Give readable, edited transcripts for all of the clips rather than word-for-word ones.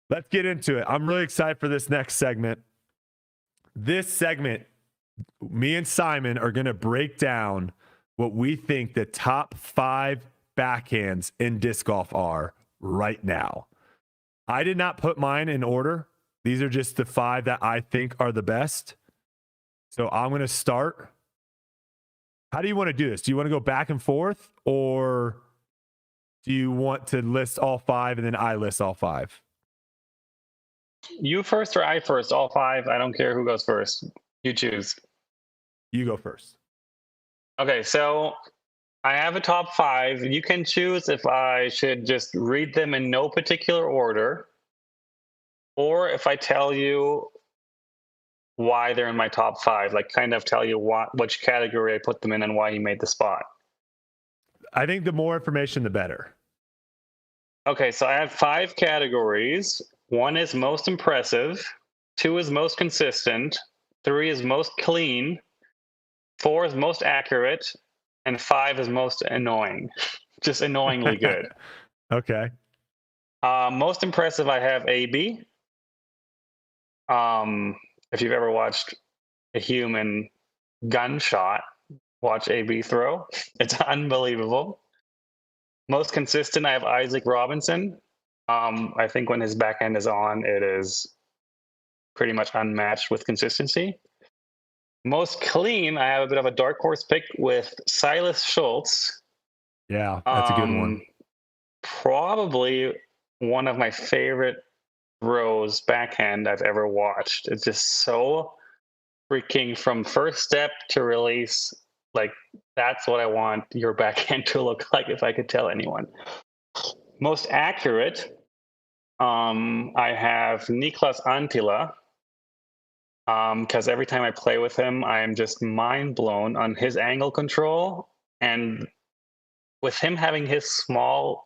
let's get into it. I'm really excited for this next segment. This segment, me and Simon are going to break down what we think the top 5 backhands in disc golf are right now. I did not put mine in order. These are just the 5 that I think are the best. So I'm going to start. How do you want to do this? Do you want to go back and forth, or do you want to list all 5 and then I list all 5? You first or I first? All 5. I don't care who goes first. You choose. You go first. Okay, so I have a top 5. You can choose if I should just read them in no particular order, or if I tell you why they're in my top 5, like kind of tell you which category I put them in and why you made the spot. I think the more information, the better. Okay, so I have 5 categories. 1 is most impressive, 2 is most consistent, 3 is most clean, 4 is most accurate, and 5 is most annoying. Just annoyingly good. Okay. Most impressive, I have AB. If you've ever watched a human gunshot, watch AB throw. It's unbelievable. Most consistent, I have Isaac Robinson. I think when his backhand is on, it is pretty much unmatched with consistency. Most clean, I have a bit of a dark horse pick with Silas Schultz. Yeah, that's a good one. Probably one of my favorite throws backhand I've ever watched. It's just so freaking from first step to release. Like, that's what I want your backhand to look like if I could tell anyone. Most accurate, I have Niklas Antila. Because every time I play with him, I am just mind blown on his angle control. And with him having his small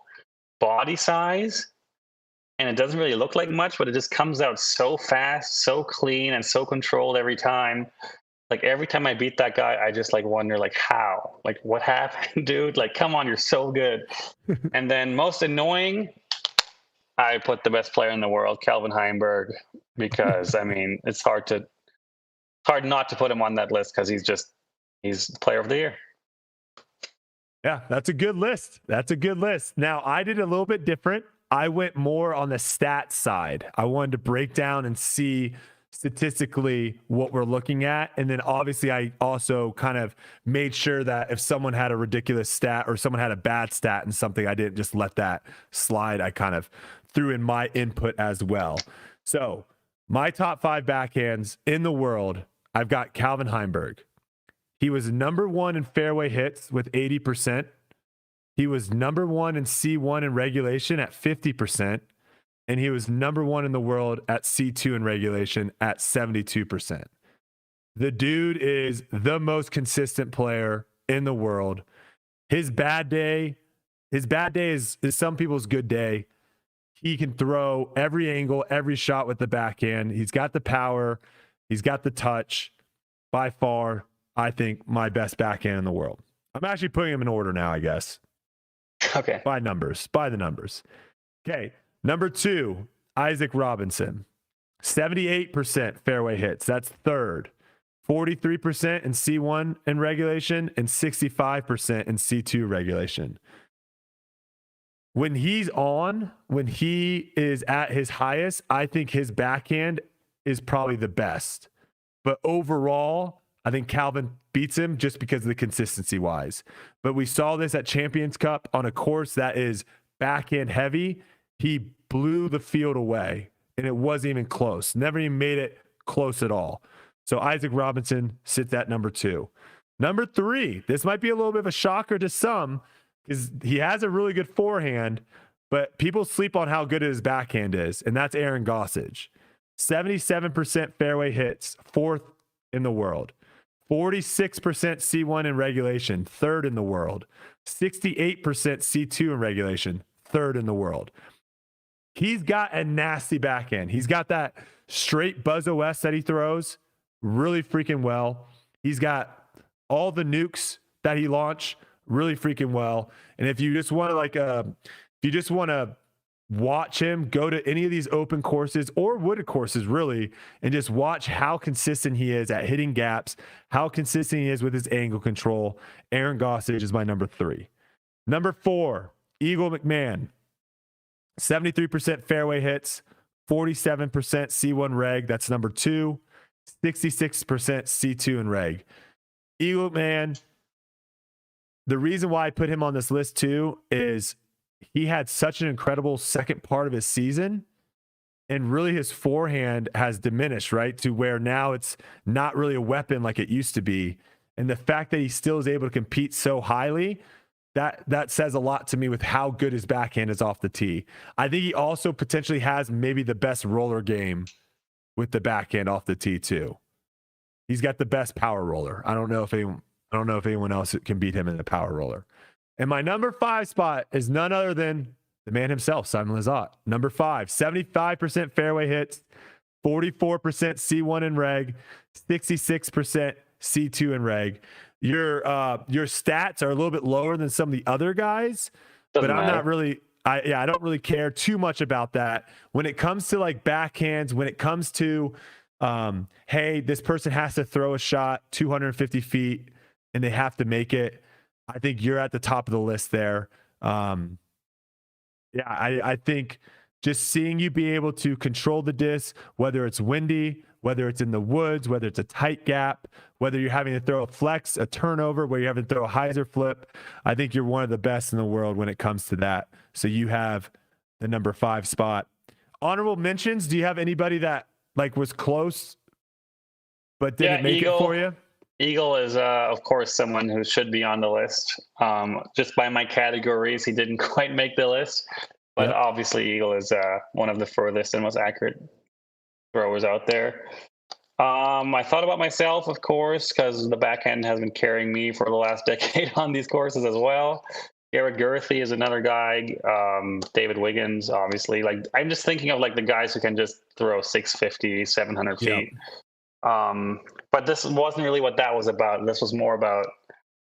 body size, and it doesn't really look like much, but it just comes out so fast, so clean, and so controlled every time. Like every time I beat that guy, I just like wonder like how, like what happened, dude? Like, come on, you're so good. And then most annoying, I put the best player in the world, Calvin Heimberg, because I mean it's hard not to put him on that list because he's the player of the year. Yeah, that's a good list. That's a good list. Now, I did a little bit different. I went more on the stat side. I wanted to break down and see statistically what we're looking at. And then obviously I also kind of made sure that if someone had a ridiculous stat or someone had a bad stat and something, I didn't just let that slide. I kind of threw in my input as well. So my top 5 backhands in the world, I've got Calvin Heimberg. He was number 1 in fairway hits with 80%. He was number 1 in C1 in regulation at 50%. And he was number 1 in the world at C2 in regulation at 72%. The dude is the most consistent player in the world. His bad day is some people's good day. He can throw every angle, every shot with the backhand. He's got the power. He's got the touch. By far, I think my best backhand in the world. I'm actually putting him in order now, I guess. Okay. By the numbers. Okay. Number 2, Isaac Robinson. 78% fairway hits. That's third. 43% in C1 in regulation and 65% in C2 regulation. When he is at his highest, I think his backhand is probably the best. But overall, I think Calvin beats him just because of the consistency wise. But we saw this at Champions Cup on a course that is backhand heavy. He blew the field away, and it wasn't even close. Never even made it close at all. So Isaac Robinson sits at number 2. Number 3, this might be a little bit of a shocker to some because he has a really good forehand, but people sleep on how good his backhand is, and that's Aaron Gossage. 77% fairway hits, 4th in the world. 46% C1 in regulation, 3rd in the world. 68% C2 in regulation, 3rd in the world. He's got a nasty backhand. He's got that straight Buzz OS that he throws really freaking well. He's got all the nukes that he launched really freaking well. And if you just want to watch him go to any of these open courses or wooded courses, really, and just watch how consistent he is at hitting gaps, how consistent he is with his angle control. Aaron Gossage is my number 3. Number 4, Eagle McMahon. 73% fairway hits, 47% C1 reg. That's number 2. 66% C2 and reg. Eagle McMahon, the reason why I put him on this list too is he had such an incredible second part of his season, and really his forehand has diminished, right? To where now it's not really a weapon like it used to be. And the fact that he still is able to compete so highly, that says a lot to me with how good his backhand is off the tee. I think he also potentially has maybe the best roller game with the backhand off the tee too. He's got the best power roller. I don't know if anyone else can beat him in the power roller. And my number 5 spot is none other than the man himself, Simon Lizotte. Number 5, 75% fairway hits, 44% C1 and reg, 66% C2 and reg. Your stats are a little bit lower than some of the other guys, but I'm not really. I don't really care too much about that. When it comes to like backhands, when it comes to, hey, this person has to throw a shot 250 feet and they have to make it, I think you're at the top of the list there. I think just seeing you be able to control the disc, whether it's windy, whether it's in the woods, whether it's a tight gap, whether you're having to throw a flex, a turnover, where you're having to throw a hyzer flip, I think you're one of the best in the world when it comes to that. So you have the number 5 spot. Honorable mentions, do you have anybody that like was close but didn't make it for you? Eagle is, of course, someone who should be on the list. Just by my categories, he didn't quite make the list. But obviously, Eagle is one of the furthest and most accurate throwers out there. I thought about myself, of course, because the backhand has been carrying me for the last decade on these courses as well. Garrett Gurthey is another guy. David Wiggins, obviously. Like, I'm just thinking of like the guys who can just throw 650, 700 feet. But this wasn't really what that was about. This was more about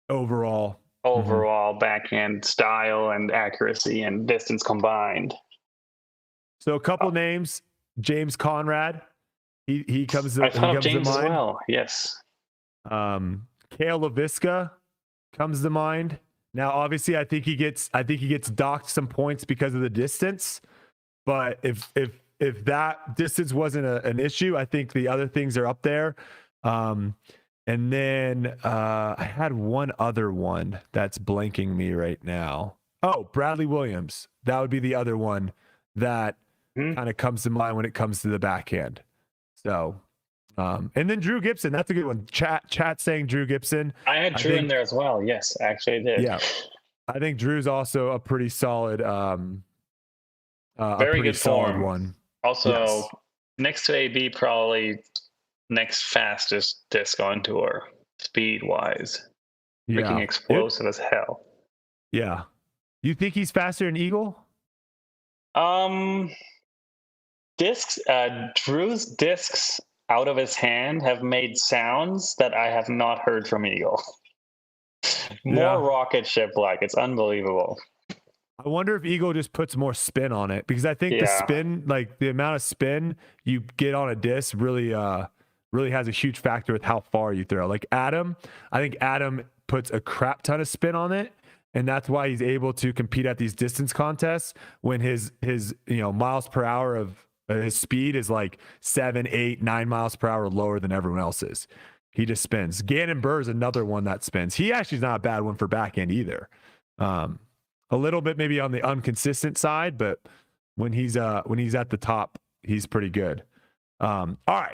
overall backhand style and accuracy and distance combined. So a couple names. James Conrad, he comes to, I thought he of comes James to mind. as well. Yes. Kale LaVisca comes to mind. Now, obviously, I think he gets docked some points because of the distance. But if that distance wasn't an issue, I think the other things are up there. And then I had one other one that's blanking me right now. Oh, Bradley Williams. That would be the other one that kind of comes to mind when it comes to the backhand. So, and then Drew Gibson. That's a good one. Chat saying Drew Gibson. I had Drew in there as well. Yes, actually I did. Yeah. I think Drew's also a pretty solid, very good solid form. one. Also, next to AB, probably next fastest disc on tour, speed-wise. Freaking explosive as hell. Yeah. You think he's faster than Eagle? Drew's discs out of his hand have made sounds that I have not heard from Eagle. More rocket ship-like. It's unbelievable. I wonder if Eagle just puts more spin on it, because I think the spin, like the amount of spin you get on a disc really has a huge factor with how far you throw. Like I think Adam puts a crap ton of spin on it, and that's why he's able to compete at these distance contests when his miles per hour of his speed is like 7, 8, 9 miles per hour lower than everyone else's. He just spins. Gannon Burr is another one that spins. He actually is not a bad one for backhand either. A little bit maybe on the inconsistent side, but when he's at the top, he's pretty good. All right.